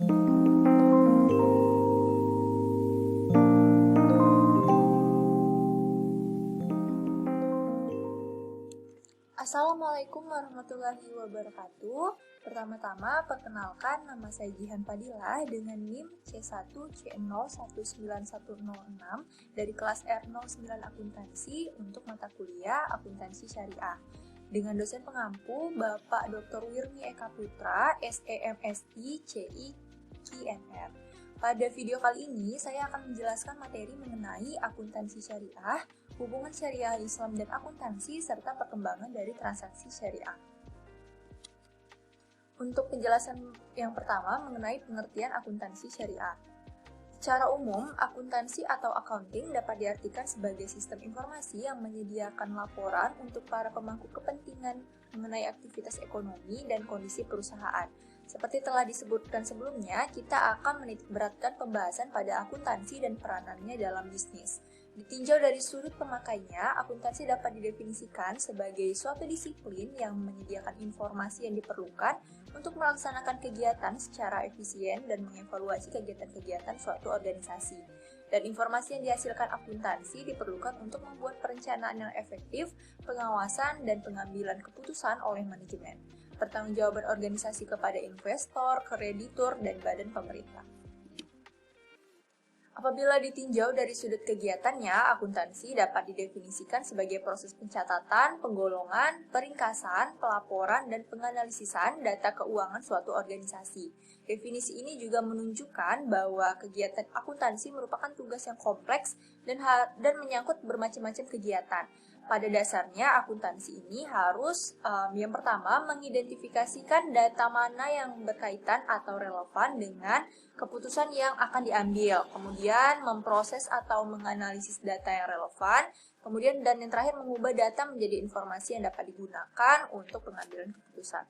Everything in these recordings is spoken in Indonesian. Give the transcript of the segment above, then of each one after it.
Assalamualaikum warahmatullahi wabarakatuh. Pertama-tama, perkenalkan nama saya Jihan Fadilah dengan NIM C1C019106 dari kelas R09 Akuntansi untuk mata kuliah Akuntansi Syariah. Dengan dosen pengampu Bapak Dr. Wirmi Eka Putra, SEMSI CI KNR. Pada video kali ini, saya akan menjelaskan materi mengenai akuntansi syariah, hubungan syariah Islam dan akuntansi, serta perkembangan dari transaksi syariah. Untuk penjelasan yang pertama mengenai pengertian akuntansi syariah. Secara umum, akuntansi atau accounting dapat diartikan sebagai sistem informasi yang menyediakan laporan untuk para pemangku kepentingan mengenai aktivitas ekonomi dan kondisi perusahaan. Seperti telah disebutkan sebelumnya, kita akan menitikberatkan pembahasan pada akuntansi dan peranannya dalam bisnis. Ditinjau dari sudut pemakainya, akuntansi dapat didefinisikan sebagai suatu disiplin yang menyediakan informasi yang diperlukan untuk melaksanakan kegiatan secara efisien dan mengevaluasi kegiatan-kegiatan suatu organisasi. Dan informasi yang dihasilkan akuntansi diperlukan untuk membuat perencanaan yang efektif, pengawasan, dan pengambilan keputusan oleh manajemen. Pertanggungjawaban organisasi kepada investor, kreditur, dan badan pemerintah. Apabila ditinjau dari sudut kegiatannya, akuntansi dapat didefinisikan sebagai proses pencatatan, penggolongan, peringkasan, pelaporan, dan penganalisisan data keuangan suatu organisasi. Definisi ini juga menunjukkan bahwa kegiatan akuntansi merupakan tugas yang kompleks dan menyangkut bermacam-macam kegiatan. Pada dasarnya, akuntansi ini harus yang pertama mengidentifikasikan data mana yang berkaitan atau relevan dengan keputusan yang akan diambil, kemudian memproses atau menganalisis data yang relevan, kemudian dan yang terakhir mengubah data menjadi informasi yang dapat digunakan untuk pengambilan keputusan.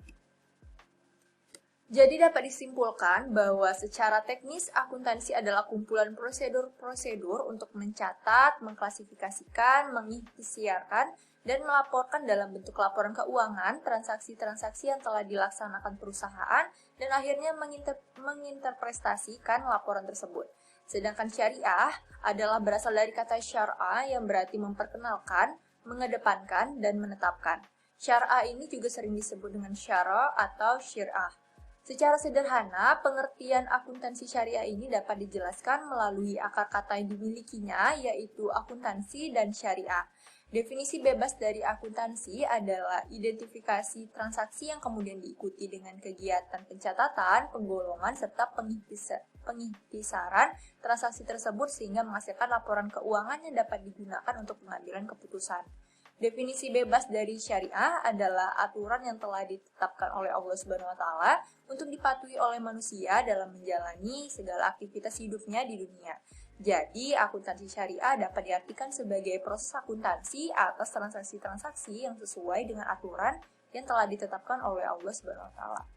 Jadi dapat disimpulkan bahwa secara teknis akuntansi adalah kumpulan prosedur-prosedur untuk mencatat, mengklasifikasikan, mengikhtiarkan, dan melaporkan dalam bentuk laporan keuangan transaksi-transaksi yang telah dilaksanakan perusahaan dan akhirnya menginterpretasikan laporan tersebut. Sedangkan syariah adalah berasal dari kata syar'a yang berarti memperkenalkan, mengedepankan, dan menetapkan. Syar'a ini juga sering disebut dengan syara atau syir'ah. Secara sederhana, pengertian akuntansi syariah ini dapat dijelaskan melalui akar kata yang dimilikinya, yaitu akuntansi dan syariah. Definisi bebas dari akuntansi adalah identifikasi transaksi yang kemudian diikuti dengan kegiatan pencatatan, penggolongan, serta pengikhtisaran transaksi tersebut sehingga menghasilkan laporan keuangan yang dapat digunakan untuk pengambilan keputusan. Definisi bebas dari syariah adalah aturan yang telah ditetapkan oleh Allah Subhanahu wa taala untuk dipatuhi oleh manusia dalam menjalani segala aktivitas hidupnya di dunia. Jadi, akuntansi syariah dapat diartikan sebagai proses akuntansi atas transaksi-transaksi yang sesuai dengan aturan yang telah ditetapkan oleh Allah Subhanahu wa taala.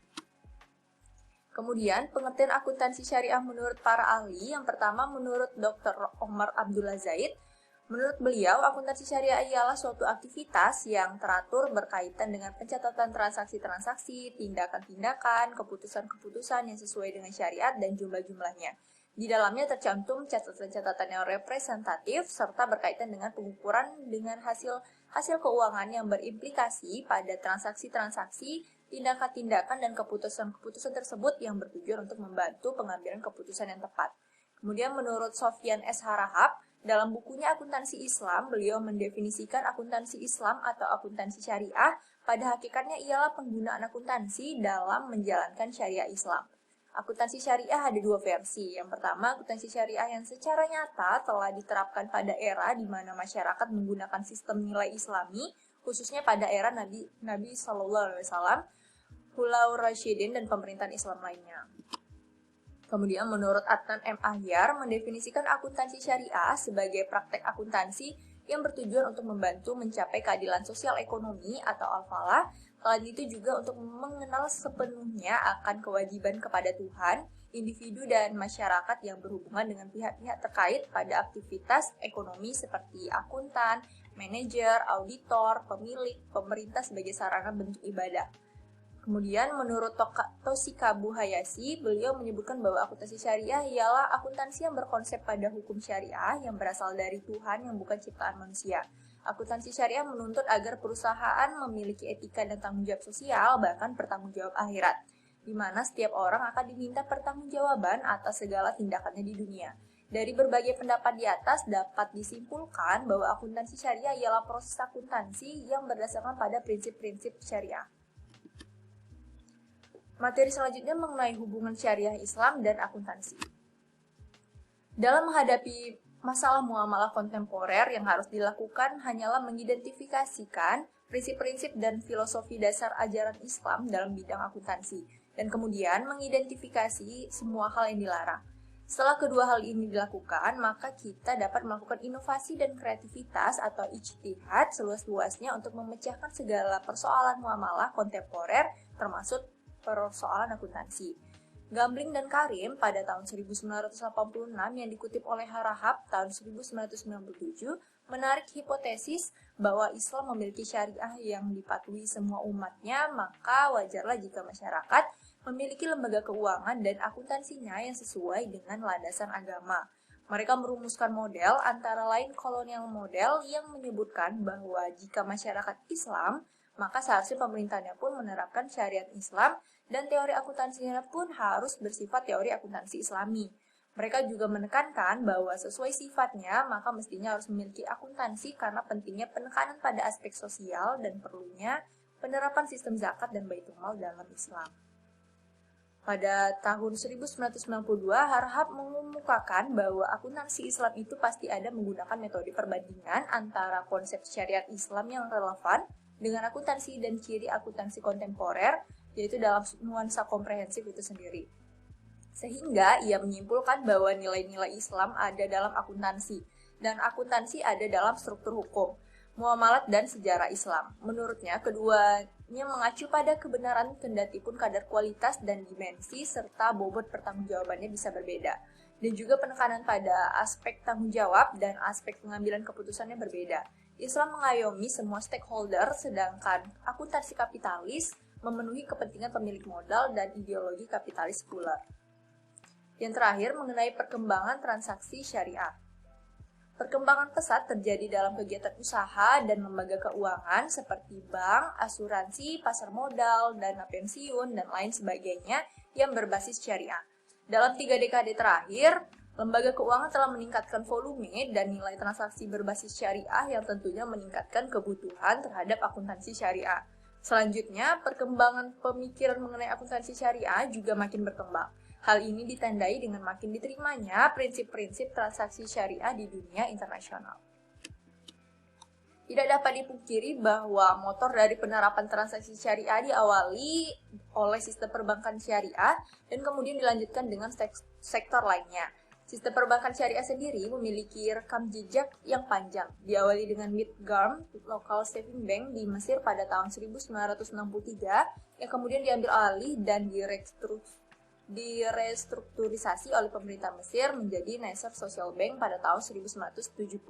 Kemudian, pengertian akuntansi syariah menurut para ahli, yang pertama menurut Dr. Omar Abdullah Zaid. Menurut beliau, akuntansi syariah ialah suatu aktivitas yang teratur berkaitan dengan pencatatan transaksi-transaksi, tindakan-tindakan, keputusan-keputusan yang sesuai dengan syariat dan jumlah-jumlahnya. Di dalamnya tercantum catatan-catatan yang representatif serta berkaitan dengan pengukuran dengan hasil keuangan yang berimplikasi pada transaksi-transaksi, tindakan-tindakan, dan keputusan-keputusan tersebut yang bertujuan untuk membantu pengambilan keputusan yang tepat. Kemudian menurut Sofyan S. Harahap, dalam bukunya Akuntansi Islam, beliau mendefinisikan akuntansi Islam atau akuntansi syariah pada hakikatnya ialah penggunaan akuntansi dalam menjalankan syariah Islam. Akuntansi syariah ada dua versi. Yang pertama, akuntansi syariah yang secara nyata telah diterapkan pada era di mana masyarakat menggunakan sistem nilai Islami, khususnya pada era Nabi SAW, Khulafaur Rasyidin, dan pemerintahan Islam lainnya. Kemudian menurut Adnan M. Ahyar mendefinisikan akuntansi syariah sebagai praktek akuntansi yang bertujuan untuk membantu mencapai keadilan sosial ekonomi atau al-falah. Selain itu juga untuk mengenal sepenuhnya akan kewajiban kepada Tuhan, individu dan masyarakat yang berhubungan dengan pihak-pihak terkait pada aktivitas ekonomi seperti akuntan, manajer, auditor, pemilik, pemerintah sebagai sarana bentuk ibadah. Kemudian menurut Toshikabu Hayashi, beliau menyebutkan bahwa akuntansi syariah ialah akuntansi yang berkonsep pada hukum syariah yang berasal dari Tuhan yang bukan ciptaan manusia. Akuntansi syariah menuntut agar perusahaan memiliki etika dan tanggung jawab sosial, bahkan bertanggung jawab akhirat, di mana setiap orang akan diminta pertanggungjawaban atas segala tindakannya di dunia. Dari berbagai pendapat di atas dapat disimpulkan bahwa akuntansi syariah ialah proses akuntansi yang berdasarkan pada prinsip-prinsip syariah. Materi selanjutnya mengenai hubungan syariah Islam dan akuntansi. Dalam menghadapi masalah muamalah kontemporer, yang harus dilakukan hanyalah mengidentifikasikan prinsip-prinsip dan filosofi dasar ajaran Islam dalam bidang akuntansi, dan kemudian mengidentifikasi semua hal yang dilarang. Setelah kedua hal ini dilakukan, maka kita dapat melakukan inovasi dan kreativitas atau ijtihad seluas-luasnya untuk memecahkan segala persoalan muamalah kontemporer, termasuk persoalan akuntansi. Gambling dan Karim pada tahun 1986 yang dikutip oleh Harahap tahun 1997 menarik hipotesis bahwa Islam memiliki syariah yang dipatuhi semua umatnya, maka wajarlah jika masyarakat memiliki lembaga keuangan dan akuntansinya yang sesuai dengan landasan agama. Mereka merumuskan model antara lain kolonial model yang menyebutkan bahwa jika masyarakat Islam, maka seharusnya pemerintahnya pun menerapkan syariat Islam dan teori akuntansinya pun harus bersifat teori akuntansi Islami. Mereka juga menekankan bahwa sesuai sifatnya, maka mestinya harus memiliki akuntansi karena pentingnya penekanan pada aspek sosial dan perlunya penerapan sistem zakat dan baitul mal dalam Islam. Pada tahun 1992, Harahap mengemukakan bahwa akuntansi Islam itu pasti ada menggunakan metode perbandingan antara konsep syariat Islam yang relevan dengan akuntansi dan ciri akuntansi kontemporer, yaitu dalam nuansa komprehensif itu sendiri. Sehingga ia menyimpulkan bahwa nilai-nilai Islam ada dalam akuntansi, dan akuntansi ada dalam struktur hukum, muamalat dan sejarah Islam. Menurutnya, keduanya mengacu pada kebenaran kendati pun kadar kualitas dan dimensi serta bobot pertanggungjawabannya bisa berbeda. Dan juga penekanan pada aspek tanggung jawab dan aspek pengambilan keputusannya berbeda. Islam mengayomi semua stakeholder, sedangkan akuntansi kapitalis memenuhi kepentingan pemilik modal dan ideologi kapitalis pula. Yang terakhir, mengenai perkembangan transaksi syariah. Perkembangan pesat terjadi dalam kegiatan usaha dan lembaga keuangan seperti bank, asuransi, pasar modal, dana pensiun, dan lain sebagainya yang berbasis syariah. Dalam 3 dekade terakhir, lembaga keuangan telah meningkatkan volume dan nilai transaksi berbasis syariah yang tentunya meningkatkan kebutuhan terhadap akuntansi syariah. Selanjutnya, perkembangan pemikiran mengenai akuntansi syariah juga makin berkembang. Hal ini ditandai dengan makin diterimanya prinsip-prinsip transaksi syariah di dunia internasional. Tidak dapat dipungkiri bahwa motor dari penerapan transaksi syariah diawali oleh sistem perbankan syariah dan kemudian dilanjutkan dengan sektor lainnya. Sistem perbankan syariah sendiri memiliki rekam jejak yang panjang, diawali dengan Midgard Local Saving Bank di Mesir pada tahun 1963, yang kemudian diambil alih dan direstrukturisasi oleh pemerintah Mesir menjadi Nasser Social Bank pada tahun 1972.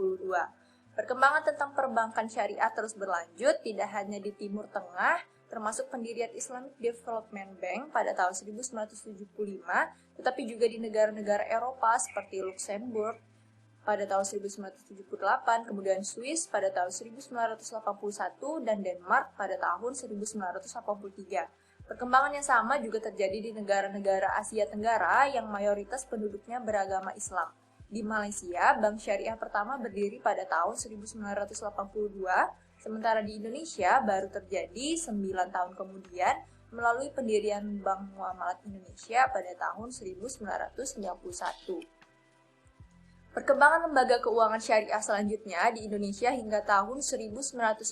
Perkembangan tentang perbankan syariah terus berlanjut, tidak hanya di Timur Tengah, termasuk pendirian Islamic Development Bank pada tahun 1975, tetapi juga di negara-negara Eropa seperti Luxembourg pada tahun 1978, kemudian Swiss pada tahun 1981, dan Denmark pada tahun 1983. Perkembangan yang sama juga terjadi di negara-negara Asia Tenggara yang mayoritas penduduknya beragama Islam. Di Malaysia, bank syariah pertama berdiri pada tahun 1982, sementara di Indonesia baru terjadi 9 tahun kemudian melalui pendirian Bank Muamalat Indonesia pada tahun 1991. Perkembangan lembaga keuangan syariah selanjutnya di Indonesia hingga tahun 1998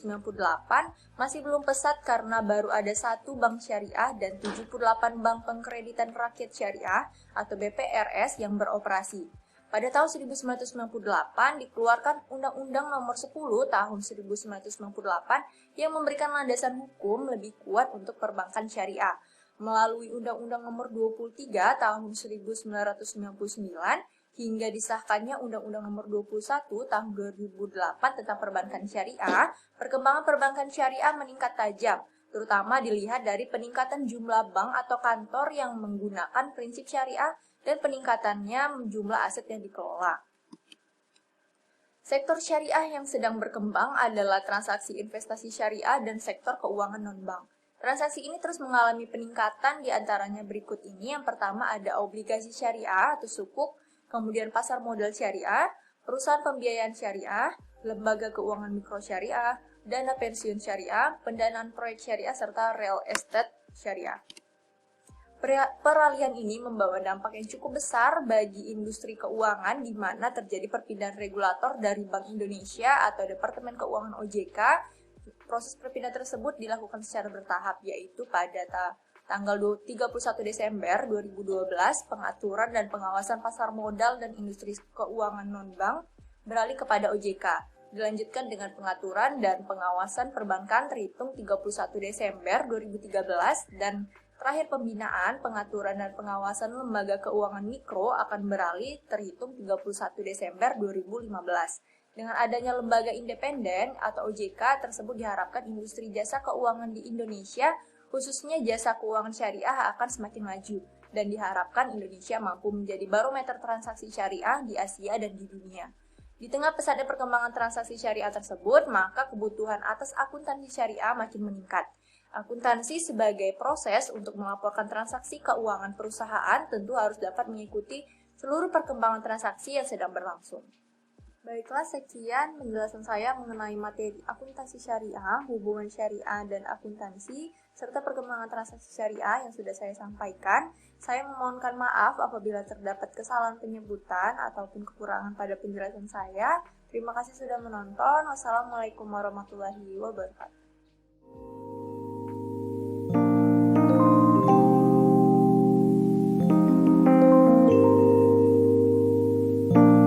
masih belum pesat karena baru ada 1 bank syariah dan 78 bank pengkreditan rakyat syariah atau BPRS yang beroperasi. Pada tahun 1998 dikeluarkan Undang-Undang Nomor 10 Tahun 1998 yang memberikan landasan hukum lebih kuat untuk perbankan syariah. Melalui Undang-Undang Nomor 23 Tahun 1999 hingga disahkannya Undang-Undang Nomor 21 Tahun 2008 tentang perbankan syariah, perkembangan perbankan syariah meningkat tajam. terutama dilihat dari peningkatan jumlah bank atau kantor yang menggunakan prinsip syariah dan peningkatannya jumlah aset yang dikelola. Sektor syariah yang sedang berkembang adalah transaksi investasi syariah dan sektor keuangan non-bank. Transaksi ini terus mengalami peningkatan, diantaranya berikut ini. Yang pertama ada obligasi syariah atau sukuk, kemudian pasar modal syariah, perusahaan pembiayaan syariah, lembaga keuangan mikro syariah, dana pensiun syariah, pendanaan proyek syariah, serta real estate syariah. Peralihan ini membawa dampak yang cukup besar bagi industri keuangan, di mana terjadi perpindahan regulator dari Bank Indonesia atau Departemen Keuangan OJK. Proses perpindahan tersebut dilakukan secara bertahap, yaitu pada tanggal 31 Desember 2012, pengaturan dan pengawasan pasar modal dan industri keuangan non-bank beralih kepada OJK. Dilanjutkan dengan pengaturan dan pengawasan perbankan terhitung 31 Desember 2013, dan terakhir pembinaan, pengaturan dan pengawasan lembaga keuangan mikro akan beralih terhitung 31 Desember 2015. Dengan adanya lembaga independen atau OJK tersebut, diharapkan industri jasa keuangan di Indonesia, khususnya jasa keuangan syariah, akan semakin maju, dan diharapkan Indonesia mampu menjadi barometer transaksi syariah di Asia dan di dunia. Di tengah pesatnya perkembangan transaksi syariah tersebut, maka kebutuhan atas akuntansi syariah makin meningkat. Akuntansi sebagai proses untuk melaporkan transaksi keuangan perusahaan tentu harus dapat mengikuti seluruh perkembangan transaksi yang sedang berlangsung. Baiklah, sekian penjelasan saya mengenai materi akuntansi syariah, hubungan syariah dan akuntansi, serta perkembangan transaksi syariah yang sudah saya sampaikan. Saya memohonkan maaf apabila terdapat kesalahan penyebutan ataupun kekurangan pada penjelasan saya. Terima kasih sudah menonton. Wassalamualaikum warahmatullahi wabarakatuh.